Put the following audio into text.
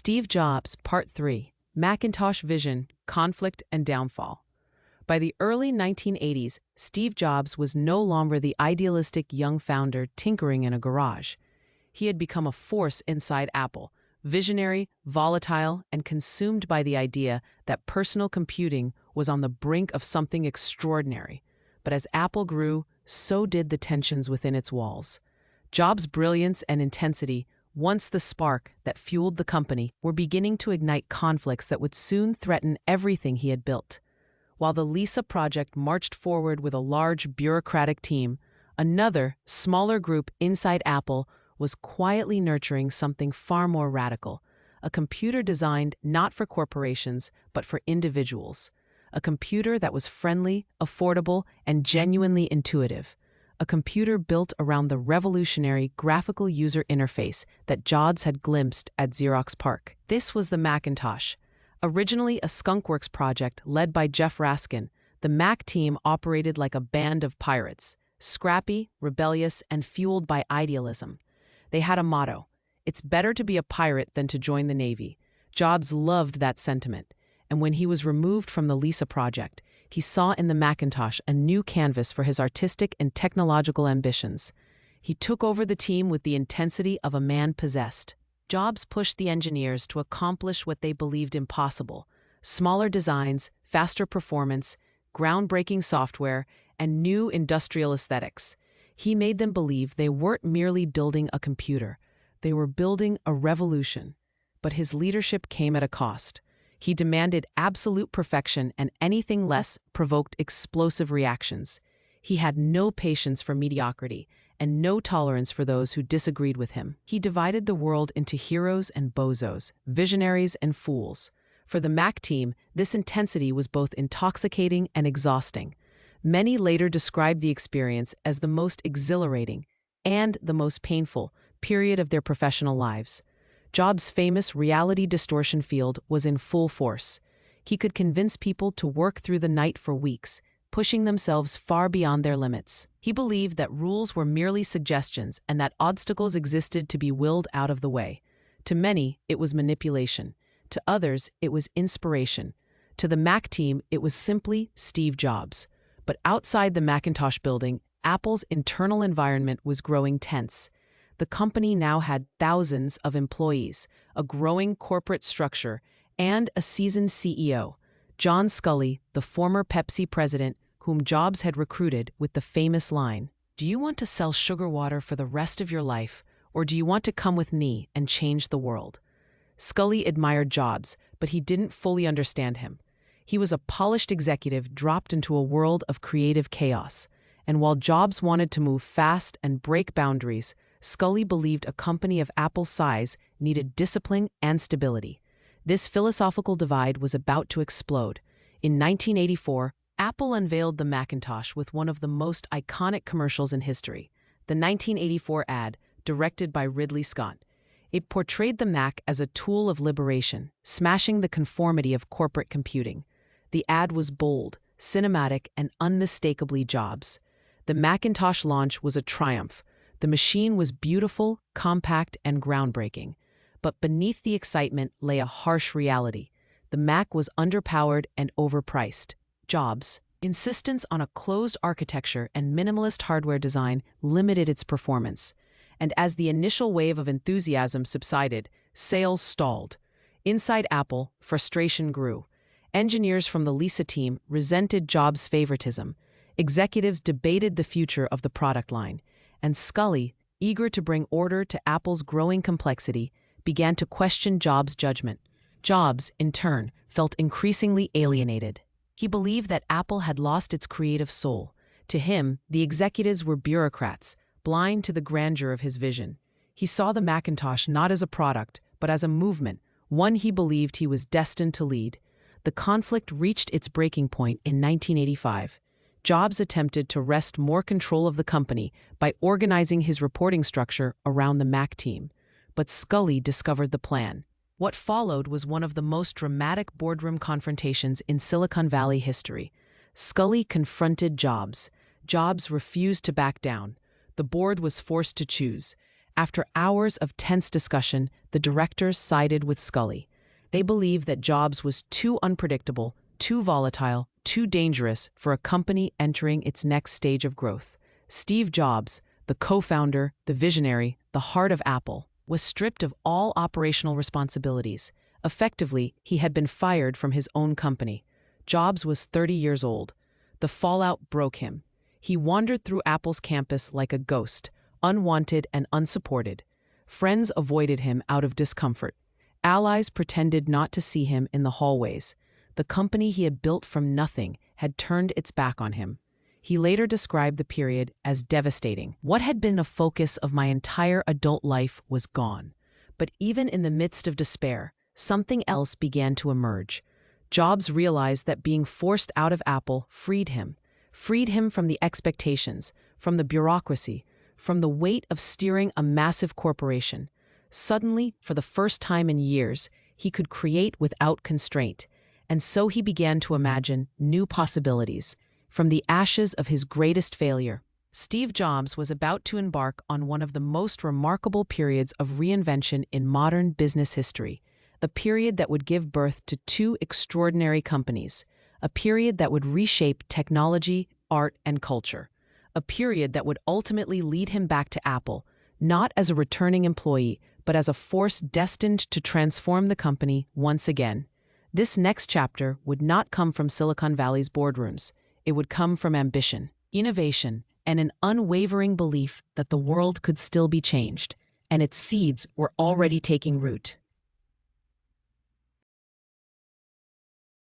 Steve Jobs, Part 3, Macintosh Vision, Conflict and Downfall. By the early 1980s, Steve Jobs was no longer the idealistic young founder tinkering in a garage. He had become a force inside Apple, visionary, volatile, and consumed by the idea that personal computing was on the brink of something extraordinary. But as Apple grew, so did the tensions within its walls. Jobs' brilliance and intensity, once the spark that fueled the company, were beginning to ignite conflicts that would soon threaten everything he had built. While the Lisa project marched forward with a large bureaucratic team, another, smaller group inside Apple was quietly nurturing something far more radical, a computer designed not for corporations but for individuals, a computer that was friendly, affordable, and genuinely intuitive, a computer built around the revolutionary graphical user interface that Jobs had glimpsed at Xerox PARC. This was the Macintosh. Originally a skunkworks project led by Jeff Raskin, the Mac team operated like a band of pirates, scrappy, rebellious, and fueled by idealism. They had a motto: "It's better to be a pirate than to join the Navy." Jobs loved that sentiment, and when he was removed from the Lisa project, he saw in the Macintosh a new canvas for his artistic and technological ambitions. He took over the team with the intensity of a man possessed. Jobs pushed the engineers to accomplish what they believed impossible: smaller designs, faster performance, groundbreaking software, and new industrial aesthetics. He made them believe they weren't merely building a computer, they were building a revolution. But his leadership came at a cost. He demanded absolute perfection, and anything less provoked explosive reactions. He had no patience for mediocrity and no tolerance for those who disagreed with him. He divided the world into heroes and bozos, visionaries and fools. For the Mac team, this intensity was both intoxicating and exhausting. Many later described the experience as the most exhilarating and the most painful period of their professional lives. Jobs' famous reality distortion field was in full force. He could convince people to work through the night for weeks, pushing themselves far beyond their limits. He believed that rules were merely suggestions and that obstacles existed to be willed out of the way. To many, it was manipulation. To others, it was inspiration. To the Mac team, it was simply Steve Jobs. But outside the Macintosh building, Apple's internal environment was growing tense. The company now had thousands of employees, a growing corporate structure, and a seasoned CEO, John Sculley, the former Pepsi president, whom Jobs had recruited with the famous line, "Do you want to sell sugar water for the rest of your life, or do you want to come with me and change the world?" Sculley admired Jobs, but he didn't fully understand him. He was a polished executive dropped into a world of creative chaos, and while Jobs wanted to move fast and break boundaries, Sculley believed a company of Apple's size needed discipline and stability. This philosophical divide was about to explode. In 1984, Apple unveiled the Macintosh with one of the most iconic commercials in history, the 1984 ad, directed by Ridley Scott. It portrayed the Mac as a tool of liberation, smashing the conformity of corporate computing. The ad was bold, cinematic, and unmistakably Jobs. The Macintosh launch was a triumph. The machine was beautiful, compact, and groundbreaking. But beneath the excitement lay a harsh reality. The Mac was underpowered and overpriced. Jobs' insistence on a closed architecture and minimalist hardware design limited its performance. And as the initial wave of enthusiasm subsided, sales stalled. Inside Apple, frustration grew. Engineers from the Lisa team resented Jobs' favoritism. Executives debated the future of the product line. And Sculley, eager to bring order to Apple's growing complexity, began to question Jobs' judgment. Jobs, in turn, felt increasingly alienated. He believed that Apple had lost its creative soul. To him, the executives were bureaucrats, blind to the grandeur of his vision. He saw the Macintosh not as a product, but as a movement, one he believed he was destined to lead. The conflict reached its breaking point in 1985. Jobs attempted to wrest more control of the company by organizing his reporting structure around the Mac team. But Sculley discovered the plan. What followed was one of the most dramatic boardroom confrontations in Silicon Valley history. Sculley confronted Jobs. Jobs refused to back down. The board was forced to choose. After hours of tense discussion, the directors sided with Sculley. They believed that Jobs was too unpredictable, too volatile, too dangerous for a company entering its next stage of growth. Steve Jobs, the co-founder, the visionary, the heart of Apple, was stripped of all operational responsibilities. Effectively, he had been fired from his own company. Jobs was 30 years old. The fallout broke him. He wandered through Apple's campus like a ghost, unwanted and unsupported. Friends avoided him out of discomfort. Allies pretended not to see him in the hallways. The company he had built from nothing had turned its back on him. He later described the period as devastating. What had been a focus of my entire adult life was gone. But even in the midst of despair, something else began to emerge. Jobs realized that being forced out of Apple freed him from the expectations, from the bureaucracy, from the weight of steering a massive corporation. Suddenly, for the first time in years, he could create without constraint. And so he began to imagine new possibilities. From the ashes of his greatest failure, Steve Jobs was about to embark on one of the most remarkable periods of reinvention in modern business history, a period that would give birth to two extraordinary companies, a period that would reshape technology, art, and culture, a period that would ultimately lead him back to Apple, not as a returning employee, but as a force destined to transform the company once again. This next chapter would not come from Silicon Valley's boardrooms. It would come from ambition, innovation, and an unwavering belief that the world could still be changed, and its seeds were already taking root.